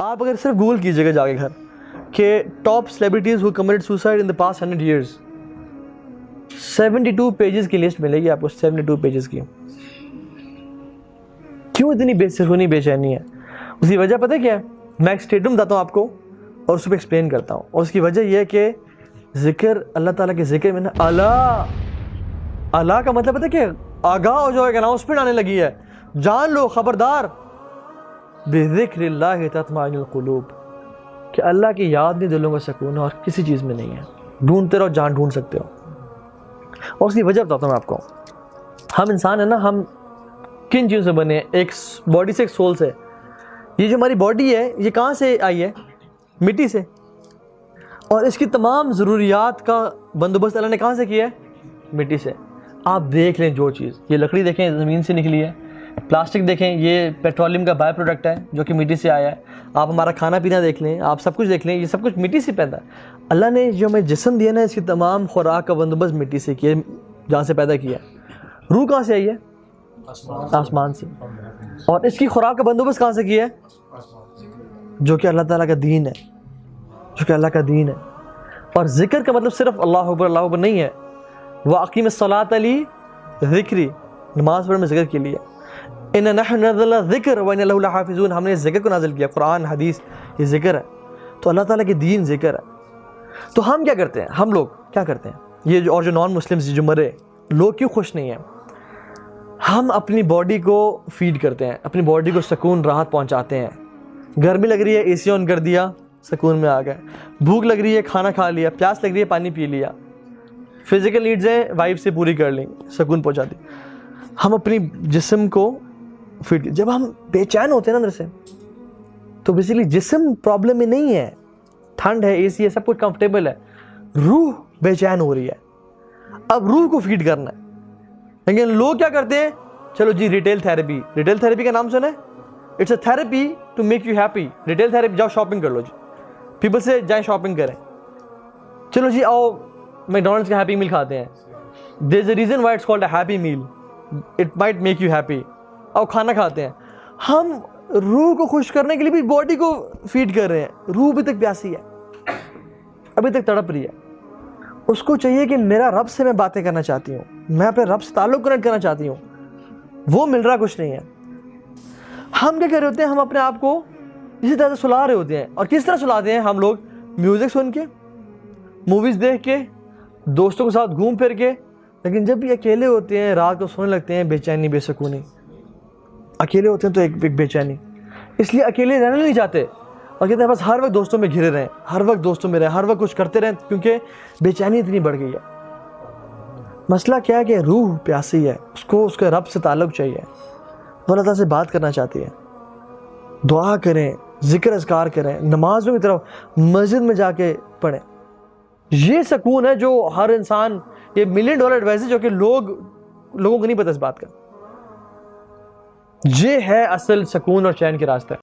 آپ اگر صرف گوگل کیجیے گا جا کے گھر کہ top celebrities who committed suicide in the past 100 years، 72 pages کی لسٹ ملے گی آپ کو، 72 پیجز کی۔ کیوں اتنی بے سکونی بے چینی ہے؟ اس کی وجہ پتہ کیا ہے؟ میں ایک اسٹیٹمنٹ بتاتا ہوں آپ کو اور اس پہ ایکسپلین کرتا ہوں، اور اس کی وجہ یہ ہے کہ ذکر اللہ تعالیٰ کے ذکر میں نا اللہ کا مطلب پتہ کہ آگاہ ہو جاؤ، ایک اناؤنسمنٹ آنے لگی ہے، جان لو خبردار، بذکر اللہ تطمئن القلوب، کہ اللہ کی یاد میں دلوں کا سکون ہے اور کسی چیز میں نہیں ہے۔ ڈھونڈتے رہو، جان ڈھونڈ سکتے ہو۔ اور اس کی وجہ بتاتا ہوں میں آپ کو۔ ہم انسان ہیں نا، ہم کن چیزوں سے بنے ہیں؟ ایک باڈی سے، ایک سول سے۔ یہ جو ہماری باڈی ہے یہ کہاں سے آئی ہے؟ مٹی سے، اور اس کی تمام ضروریات کا بندوبست اللہ نے کہاں سے کیا ہے؟ مٹی سے۔ آپ دیکھ لیں جو چیز، یہ لکڑی دیکھیں زمین سے نکلی ہے، پلاسٹک دیکھیں یہ پیٹرولیم کا بائی پروڈکٹ ہے جو کہ مٹی سے آیا ہے، آپ ہمارا کھانا پینا دیکھ لیں، آپ سب کچھ دیکھ لیں، یہ سب کچھ مٹی سے پیدا ہے۔ اللہ نے جو ہمیں جسم دیا نا، اس کی تمام خوراک کا بندوبست مٹی سے کیا، جہاں سے پیدا کیا ہے۔ روح کہاں سے آئی ہے؟ آسمان سے۔ اور اس کی خوراک کا بندوبست کہاں سے کیا ہے؟ جو کہ اللہ تعالیٰ کا دین ہے، جو کہ اللہ کا دین ہے۔ اور ذکر کا مطلب صرف اللہ اکبر اللہ اکبر نہیں ہے، وَأَقِمِ الصَّلَاةَ لِذِكْرِي، ذکری نماز پڑھنے میں ذکر کے لیے۔ إِنَّا نَحْنُ نَزَّلْنَا الذِّكْرَ وَإِنَّا لَهُ لَحَافِظُونَ، ہم نے ذکر کو نازل کیا، قرآن حدیث یہ ذکر ہے، تو اللہ تعالیٰ کے دین ذکر ہے۔ تو ہم کیا کرتے ہیں؟ ہم لوگ کیا کرتے ہیں؟ یہ جو اور جو نان مسلمز جو مرے لوگ کیوں خوش نہیں ہیں؟ ہم اپنی باڈی کو فیڈ کرتے ہیں، اپنی باڈی کو سکون راحت پہنچاتے ہیں۔ گرمی لگ رہی ہے، اے سی آن کر دیا، سکون میں آ گئے۔ بھوک لگ رہی ہے، کھانا کھا لیا۔ پیاس لگ رہی ہے، پانی پی لیا۔ فزیکل نیڈز ہیں، وائف سے پوری کر لیں، سکون پہنچا دی۔ ہم اپنی جسم کو فیڈ، جب ہم بے چین ہوتے ہیں نا اندر سے، تو بیسیکلی جسم پرابلم میں نہیں ہے، ٹھنڈ ہے، اے سی ہے، سب کچھ کمفرٹیبل ہے، روح بے چین ہو رہی ہے۔ اب روح کو فیڈ کرنا ہے، لیکن لوگ کیا کرتے ہیں؟ چلو جی ریٹیل تھیراپی، ریٹیل تھیراپی کا نام سنے؟ It's a therapy to make you happy. Retail therapy, جاؤ شاپنگ کر لو جی، پیپل سے جائیں شاپنگ کریں، چلو جی آؤ میکڈونلڈس کا ہیپی میل کھاتے ہیں۔ There is a reason why it's called a happy meal, it might make you happy. آؤ کھانا کھاتے ہیں۔ ہم روح کو خوش کرنے کے لیے بھی باڈی کو فیڈ کر رہے ہیں، روح ابھی تک پیاسی ہے، ابھی تک تڑپ رہی ہے۔ اس کو چاہیے کہ میرا رب سے میں باتیں کرنا چاہتی ہوں، میں اپنے رب سے تعلق کنیکٹ کرنا چاہتی ہوں، وہ مل رہا کچھ نہیں ہے۔ ہم کیا کر رہے ہوتے ہیں؟ ہم اپنے آپ کو اسی طرح سے سلا رہے ہوتے ہیں۔ اور کس طرح سلاتے ہیں ہم لوگ؟ میوزک سن کے، موویز دیکھ کے، دوستوں کے ساتھ گھوم پھر کے۔ لیکن جب بھی اکیلے ہوتے ہیں، رات کو سونے لگتے ہیں، بے چینی بے سکونی، اکیلے ہوتے ہیں تو ایک بے چینی، اس لیے اکیلے رہنا نہیں چاہتے، اور کہتے ہیں بس ہر وقت دوستوں میں گھرے رہیں، ہر وقت دوستوں میں رہیں، ہر وقت کچھ کرتے رہیں، کیونکہ بے چینی اتنی بڑھ گئی ہے۔ مسئلہ کیا ہے کہ روح پیاسی ہے، اس کو اس کے رب سے تعلق چاہیے، وہ اللہ تعالیٰ سے بات کرنا چاہتی ہے۔ دعا کریں، ذکر اذکار کریں، نمازوں کی طرف مسجد میں جا کے پڑھیں۔ یہ سکون ہے جو ہر انسان، یہ $1 ملین ایڈوائس ہے جو کہ لوگوں کو نہیں پتہ اس بات کا۔ یہ ہے اصل سکون اور چین کے راستے۔